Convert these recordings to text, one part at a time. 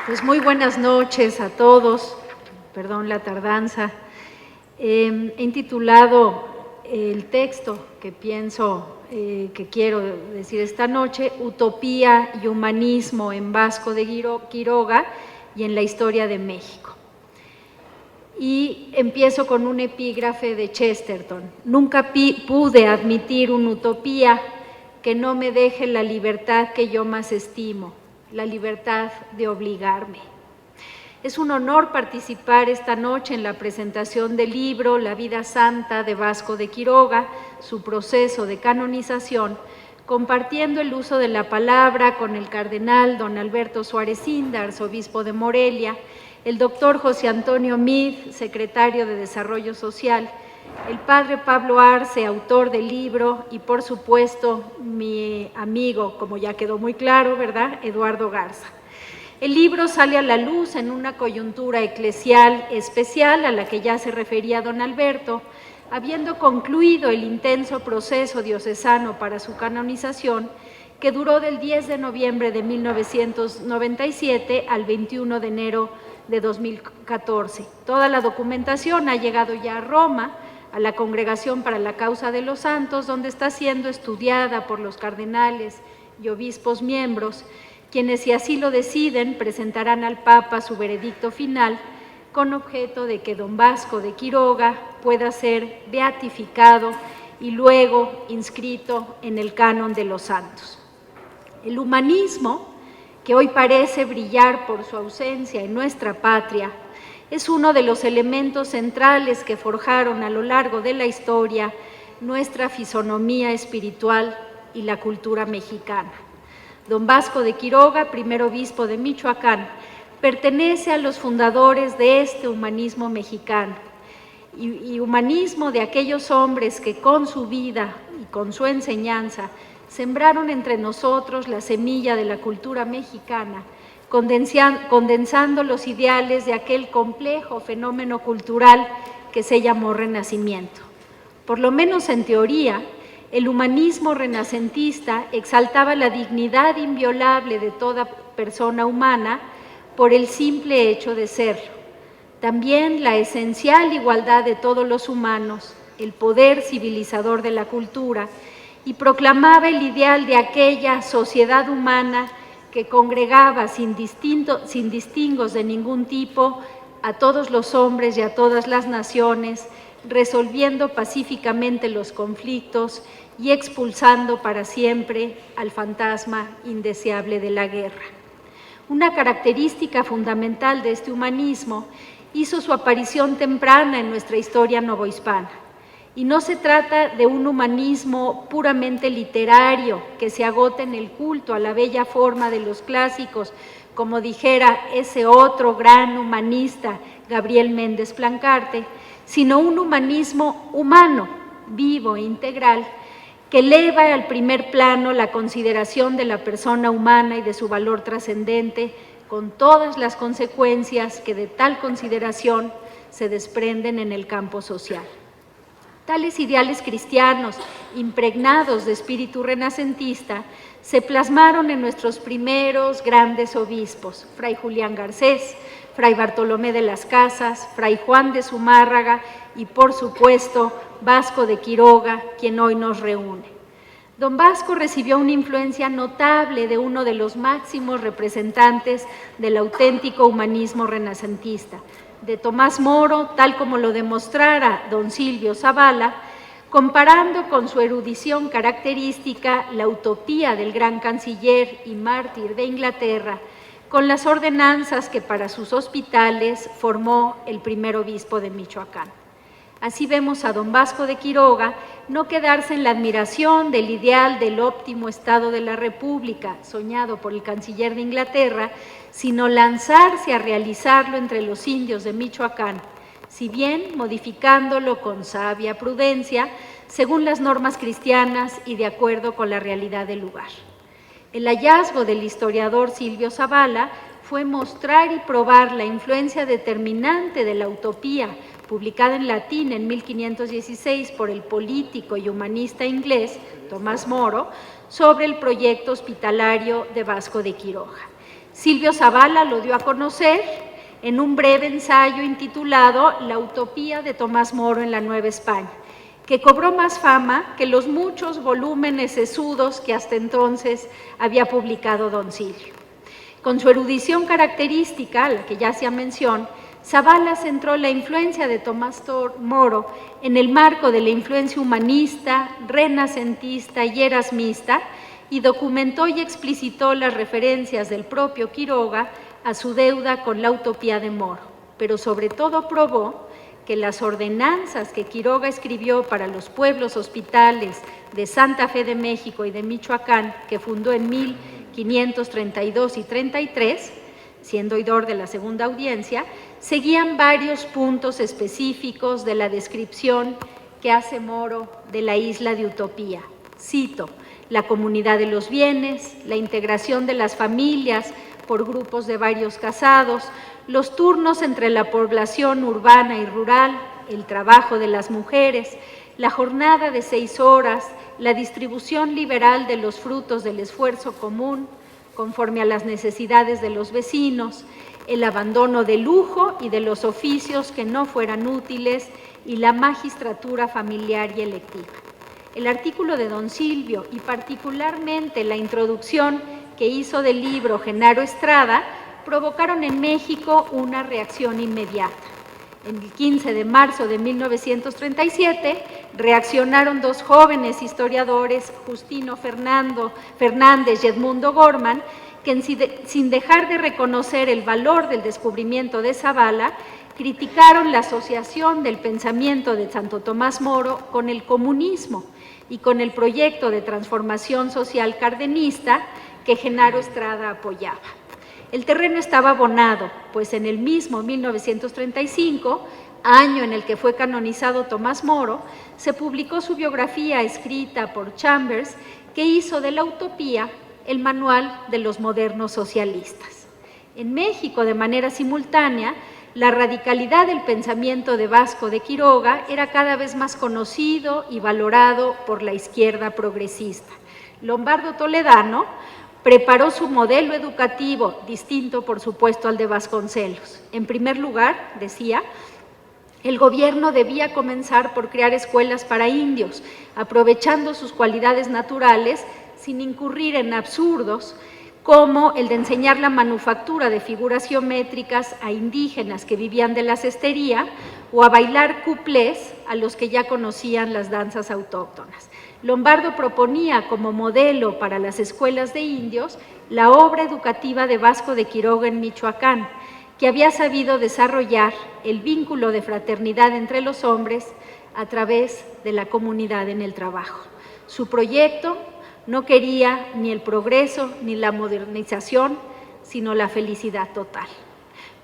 Pues muy buenas noches a todos, perdón la tardanza. He intitulado el texto que pienso que quiero decir esta noche, Utopía y Humanismo en Vasco de Quiroga y en la Historia de México. Y empiezo con un epígrafe de Chesterton. Nunca pude admitir una utopía que no me deje la libertad que yo más estimo, la libertad de obligarme. Es un honor participar esta noche en la presentación del libro La vida santa de Vasco de Quiroga, su proceso de canonización, compartiendo el uso de la palabra con el cardenal don Alberto Suárez Inda, arzobispo de Morelia, el doctor José Antonio Meade, secretario de Desarrollo Social, el padre Pablo Arce, autor del libro, y por supuesto mi amigo, como ya quedó muy claro, ¿verdad?, Eduardo Garza. El libro sale a la luz en una coyuntura eclesial especial a la que ya se refería don Alberto, habiendo concluido el intenso proceso diocesano para su canonización, que duró del 10 de noviembre de 1997 al 21 de enero de 2014. Toda la documentación ha llegado ya a Roma, a la Congregación para la Causa de los Santos, donde está siendo estudiada por los cardenales y obispos miembros, quienes, si así lo deciden, presentarán al Papa su veredicto final, con objeto de que don Vasco de Quiroga pueda ser beatificado y luego inscrito en el canon de los santos. El humanismo, que hoy parece brillar por su ausencia en nuestra patria, es uno de los elementos centrales que forjaron a lo largo de la historia nuestra fisonomía espiritual y la cultura mexicana. Don Vasco de Quiroga, primer obispo de Michoacán, pertenece a los fundadores de este humanismo mexicano y humanismo de aquellos hombres que con su vida y con su enseñanza sembraron entre nosotros la semilla de la cultura mexicana, condensando los ideales de aquel complejo fenómeno cultural que se llamó Renacimiento. Por lo menos en teoría, el humanismo renacentista exaltaba la dignidad inviolable de toda persona humana por el simple hecho de serlo. También la esencial igualdad de todos los humanos, el poder civilizador de la cultura, y proclamaba el ideal de aquella sociedad humana que congregaba sin distingos de ningún tipo a todos los hombres y a todas las naciones, resolviendo pacíficamente los conflictos y expulsando para siempre al fantasma indeseable de la guerra. Una característica fundamental de este humanismo hizo su aparición temprana en nuestra historia novohispana. Y no se trata de un humanismo puramente literario que se agota en el culto a la bella forma de los clásicos, como dijera ese otro gran humanista, Gabriel Méndez Plancarte, sino un humanismo humano, vivo e integral, que eleva al primer plano la consideración de la persona humana y de su valor trascendente, con todas las consecuencias que de tal consideración se desprenden en el campo social. Tales ideales cristianos, impregnados de espíritu renacentista, se plasmaron en nuestros primeros grandes obispos, Fray Julián Garcés, Fray Bartolomé de las Casas, Fray Juan de Zumárraga y, por supuesto, Vasco de Quiroga, quien hoy nos reúne. Don Vasco recibió una influencia notable de uno de los máximos representantes del auténtico humanismo renacentista, de Tomás Moro, tal como lo demostrara don Silvio Zavala, comparando con su erudición característica la utopía del gran canciller y mártir de Inglaterra con las ordenanzas que para sus hospitales formó el primer obispo de Michoacán. Así vemos a don Vasco de Quiroga no quedarse en la admiración del ideal del óptimo estado de la República, soñado por el canciller de Inglaterra, sino lanzarse a realizarlo entre los indios de Michoacán, si bien modificándolo con sabia prudencia, según las normas cristianas y de acuerdo con la realidad del lugar. El hallazgo del historiador Silvio Zavala fue mostrar y probar la influencia determinante de la utopía, publicada en latín en 1516 por el político y humanista inglés Tomás Moro, sobre el proyecto hospitalario de Vasco de Quiroga. Silvio Zavala lo dio a conocer en un breve ensayo intitulado La utopía de Tomás Moro en la Nueva España, que cobró más fama que los muchos volúmenes sesudos que hasta entonces había publicado don Silvio. Con su erudición característica, a la que ya hacía mención, Zavala centró la influencia de Tomás Moro en el marco de la influencia humanista, renacentista y erasmista, y documentó y explicitó las referencias del propio Quiroga a su deuda con la utopía de Moro, pero sobre todo probó que las ordenanzas que Quiroga escribió para los pueblos hospitales de Santa Fe de México y de Michoacán, que fundó en 1532 y 33, siendo oidor de la segunda audiencia, seguían varios puntos específicos de la descripción que hace Moro de la isla de Utopía. Cito: la comunidad de los bienes, la integración de las familias por grupos de varios casados, los turnos entre la población urbana y rural, el trabajo de las mujeres, la jornada de 6 horas, la distribución liberal de los frutos del esfuerzo común, conforme a las necesidades de los vecinos, el abandono del lujo y de los oficios que no fueran útiles y la magistratura familiar y electiva. El artículo de don Silvio y particularmente la introducción que hizo del libro Genaro Estrada provocaron en México una reacción inmediata. El 15 de marzo de 1937 reaccionaron 2 jóvenes historiadores, Justino Fernández y Edmundo Gorman, que sin dejar de reconocer el valor del descubrimiento de Zavala, criticaron la asociación del pensamiento de Santo Tomás Moro con el comunismo y con el proyecto de transformación social cardenista que Genaro Estrada apoyaba. El terreno estaba abonado, pues en el mismo 1935, año en el que fue canonizado Tomás Moro, se publicó su biografía escrita por Chambers, que hizo de la utopía el manual de los modernos socialistas. En México, de manera simultánea, la radicalidad del pensamiento de Vasco de Quiroga era cada vez más conocido y valorado por la izquierda progresista. Lombardo Toledano preparó su modelo educativo, distinto por supuesto al de Vasconcelos. En primer lugar, decía, el gobierno debía comenzar por crear escuelas para indios, aprovechando sus cualidades naturales sin incurrir en absurdos, como el de enseñar la manufactura de figuras geométricas a indígenas que vivían de la cestería o a bailar cuplés a los que ya conocían las danzas autóctonas. Lombardo proponía como modelo para las escuelas de indios la obra educativa de Vasco de Quiroga en Michoacán, que había sabido desarrollar el vínculo de fraternidad entre los hombres a través de la comunidad en el trabajo. Su proyecto no quería ni el progreso ni la modernización, sino la felicidad total.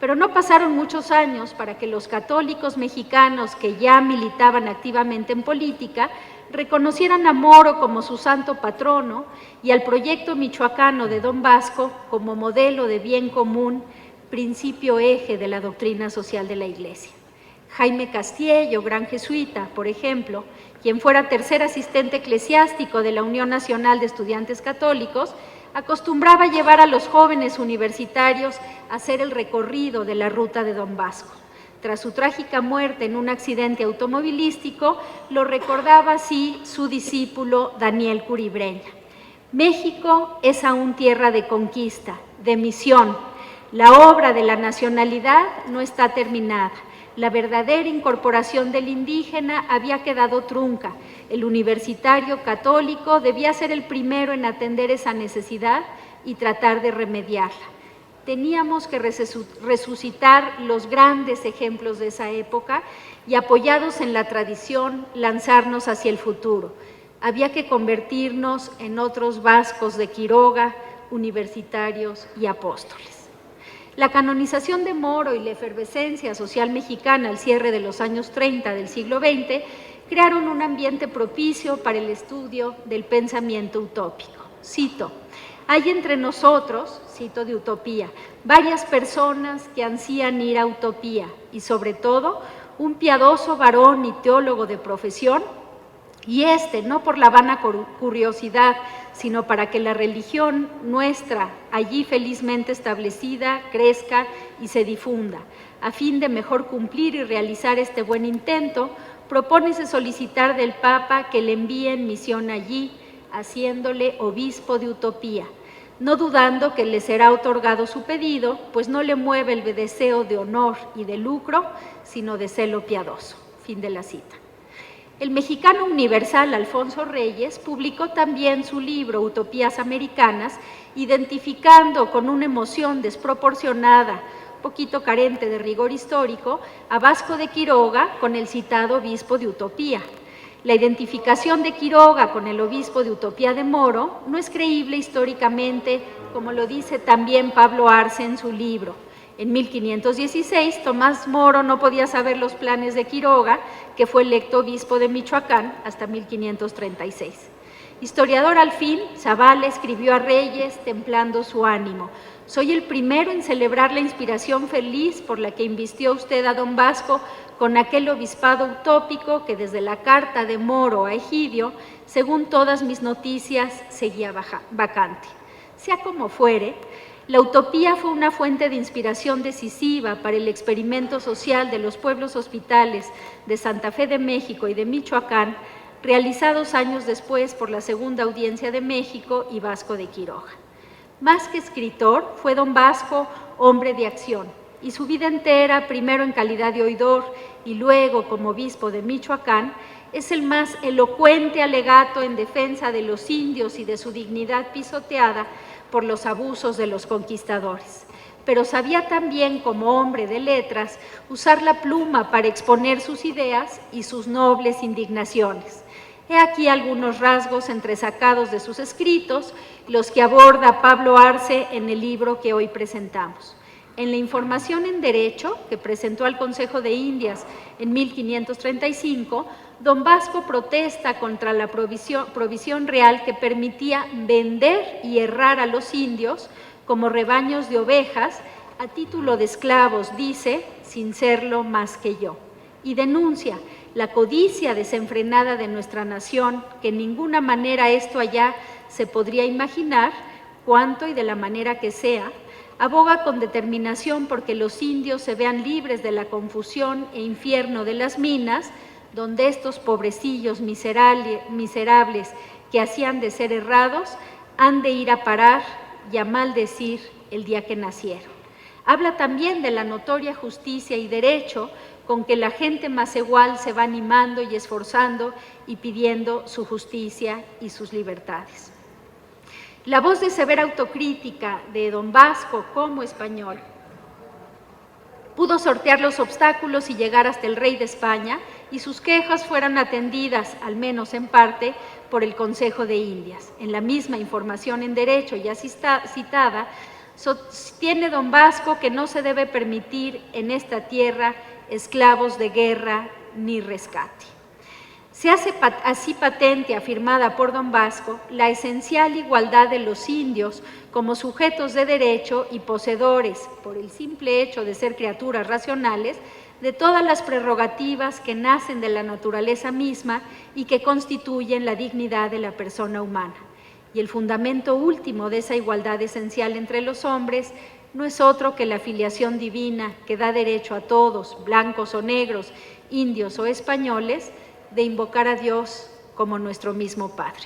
Pero no pasaron muchos años para que los católicos mexicanos que ya militaban activamente en política reconocieran a Moro como su santo patrono y al proyecto michoacano de don Vasco como modelo de bien común, principio eje de la doctrina social de la Iglesia. Jaime Castiello, gran jesuita, por ejemplo, quien fuera tercer asistente eclesiástico de la Unión Nacional de Estudiantes Católicos, acostumbraba llevar a los jóvenes universitarios a hacer el recorrido de la ruta de don Vasco. Tras su trágica muerte en un accidente automovilístico, lo recordaba así su discípulo Daniel Curibreña. México es aún tierra de conquista, de misión. La obra de la nacionalidad no está terminada. La verdadera incorporación del indígena había quedado trunca. El universitario católico debía ser el primero en atender esa necesidad y tratar de remediarla. Teníamos que resucitar los grandes ejemplos de esa época y, apoyados en la tradición, lanzarnos hacia el futuro. Había que convertirnos en otros Vascos de Quiroga, universitarios y apóstoles. La canonización de Moro y la efervescencia social mexicana al cierre de los años 30 del siglo XX crearon un ambiente propicio para el estudio del pensamiento utópico. Cito: hay entre nosotros, cito de Utopía, varias personas que ansían ir a Utopía y sobre todo un piadoso varón y teólogo de profesión, y no por la vana curiosidad, sino para que la religión nuestra, allí felizmente establecida, crezca y se difunda. A fin de mejor cumplir y realizar este buen intento, propónese solicitar del Papa que le envíe en misión allí, haciéndole obispo de Utopía, no dudando que le será otorgado su pedido, pues no le mueve el deseo de honor y de lucro, sino de celo piadoso. Fin de la cita. El mexicano universal Alfonso Reyes publicó también su libro Utopías Americanas, identificando con una emoción desproporcionada, poquito carente de rigor histórico, a Vasco de Quiroga con el citado obispo de Utopía. La identificación de Quiroga con el obispo de Utopía de Moro no es creíble históricamente, como lo dice también Pablo Arce en su libro. En 1516, Tomás Moro no podía saber los planes de Quiroga, que fue electo obispo de Michoacán hasta 1536. Historiador al fin, Zavala escribió a Reyes templando su ánimo: soy el primero en celebrar la inspiración feliz por la que invistió usted a don Vasco con aquel obispado utópico que desde la carta de Moro a Egidio, según todas mis noticias, seguía vacante. Sea como fuere, la utopía fue una fuente de inspiración decisiva para el experimento social de los pueblos hospitales de Santa Fe de México y de Michoacán, realizados años después por la Segunda Audiencia de México y Vasco de Quiroga. Más que escritor, fue don Vasco hombre de acción, y su vida entera, primero en calidad de oidor y luego como obispo de Michoacán, es el más elocuente alegato en defensa de los indios y de su dignidad pisoteada por los abusos de los conquistadores. Pero sabía también, como hombre de letras, usar la pluma para exponer sus ideas y sus nobles indignaciones. He aquí algunos rasgos entresacados de sus escritos, los que aborda Pablo Arce en el libro que hoy presentamos. En la Información en Derecho, que presentó al Consejo de Indias en 1535, don Vasco protesta contra la provisión real que permitía vender y herrar a los indios como rebaños de ovejas a título de esclavos, dice, sin serlo más que yo, y denuncia la codicia desenfrenada de nuestra nación, que en ninguna manera esto allá se podría imaginar, cuánto y de la manera que sea. Aboga con determinación porque los indios se vean libres de la confusión e infierno de las minas, donde estos pobrecillos miserables que hacían de ser errados han de ir a parar y a maldecir el día que nacieron. Habla también de la notoria justicia y derecho con que la gente más igual se va animando y esforzando y pidiendo su justicia y sus libertades. La voz de severa autocrítica de don Vasco como español pudo sortear los obstáculos y llegar hasta el rey de España, y sus quejas fueron atendidas, al menos en parte, por el Consejo de Indias. En la misma Información en Derecho ya citada, sostiene don Vasco que no se debe permitir en esta tierra esclavos de guerra ni rescate. Se hace así patente, afirmada por don Vasco, la esencial igualdad de los indios como sujetos de derecho y poseedores, por el simple hecho de ser criaturas racionales, de todas las prerrogativas que nacen de la naturaleza misma y que constituyen la dignidad de la persona humana. Y el fundamento último de esa igualdad esencial entre los hombres no es otro que la filiación divina que da derecho a todos, blancos o negros, indios o españoles, de invocar a Dios como nuestro mismo Padre.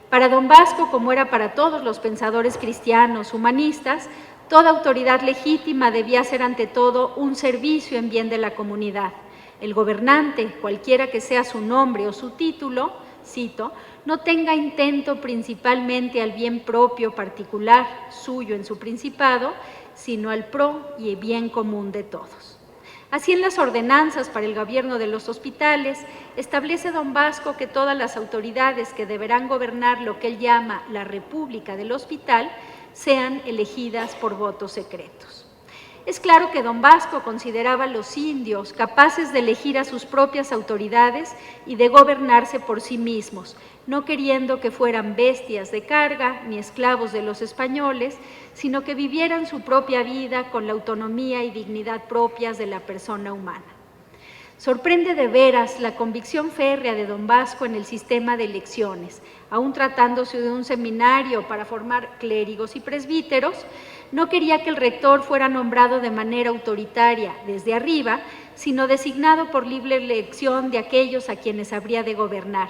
Para don Vasco, como era para todos los pensadores cristianos humanistas, toda autoridad legítima debía ser ante todo un servicio en bien de la comunidad. El gobernante, cualquiera que sea su nombre o su título, cito, no tenga intento principalmente al bien propio particular suyo en su principado, sino al pro y bien común de todos. Así, en las ordenanzas para el gobierno de los hospitales, establece don Vasco que todas las autoridades que deberán gobernar lo que él llama la República del Hospital sean elegidas por votos secretos. Es claro que don Vasco consideraba a los indios capaces de elegir a sus propias autoridades y de gobernarse por sí mismos, no queriendo que fueran bestias de carga ni esclavos de los españoles, sino que vivieran su propia vida con la autonomía y dignidad propias de la persona humana. Sorprende de veras la convicción férrea de don Vasco en el sistema de elecciones. Aún tratándose de un seminario para formar clérigos y presbíteros, no quería que el rector fuera nombrado de manera autoritaria desde arriba, sino designado por libre elección de aquellos a quienes habría de gobernar,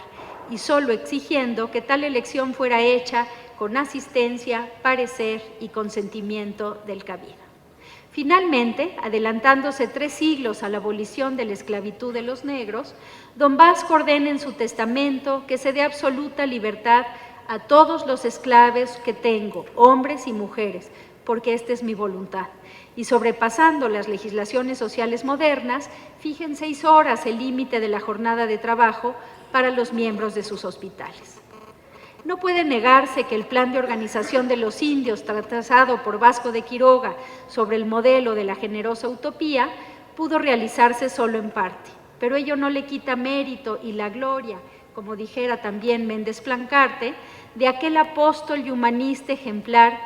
y solo exigiendo que tal elección fuera hecha con asistencia, parecer y consentimiento del cabildo. Finalmente, adelantándose 3 siglos a la abolición de la esclavitud de los negros, don Vasco ordena en su testamento que se dé absoluta libertad a todos los esclavos que tengo, hombres y mujeres, porque esta es mi voluntad. Y sobrepasando las legislaciones sociales modernas, fija en 6 horas el límite de la jornada de trabajo para los miembros de sus hospitales. No puede negarse que el plan de organización de los indios trazado por Vasco de Quiroga sobre el modelo de la generosa utopía pudo realizarse solo en parte, pero ello no le quita mérito y la gloria, como dijera también Méndez Plancarte, de aquel apóstol y humanista ejemplar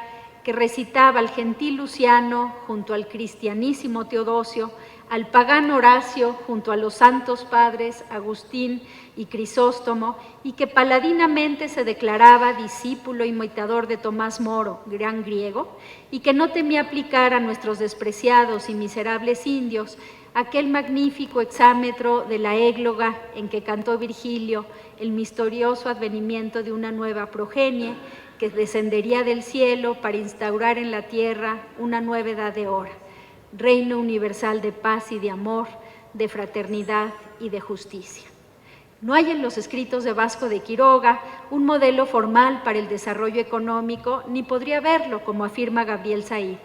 que recitaba al gentil Luciano junto al cristianísimo Teodosio, al pagano Horacio junto a los santos padres Agustín y Crisóstomo, y que paladinamente se declaraba discípulo imitador de Tomás Moro, gran griego, y que no temía aplicar a nuestros despreciados y miserables indios aquel magnífico hexámetro de la égloga en que cantó Virgilio el misterioso advenimiento de una nueva progenie que descendería del cielo para instaurar en la tierra una nueva edad de hora, reino universal de paz y de amor, de fraternidad y de justicia. No hay en los escritos de Vasco de Quiroga un modelo formal para el desarrollo económico, ni podría haberlo, como afirma Gabriel Said.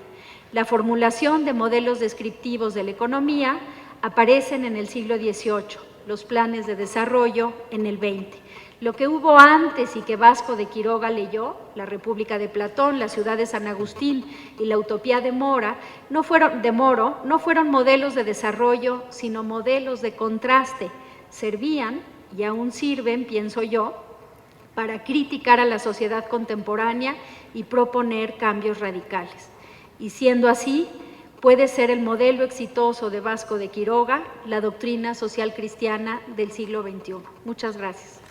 La formulación de modelos descriptivos de la economía aparecen en el siglo XVIII, los planes de desarrollo en el XX. Lo que hubo antes y que Vasco de Quiroga leyó, la República de Platón, la ciudad de San Agustín y la utopía de Moro, no fueron modelos de desarrollo, sino modelos de contraste. Servían, y aún sirven, pienso yo, para criticar a la sociedad contemporánea y proponer cambios radicales. Y siendo así, puede ser el modelo exitoso de Vasco de Quiroga, la doctrina social cristiana del siglo XXI. Muchas gracias.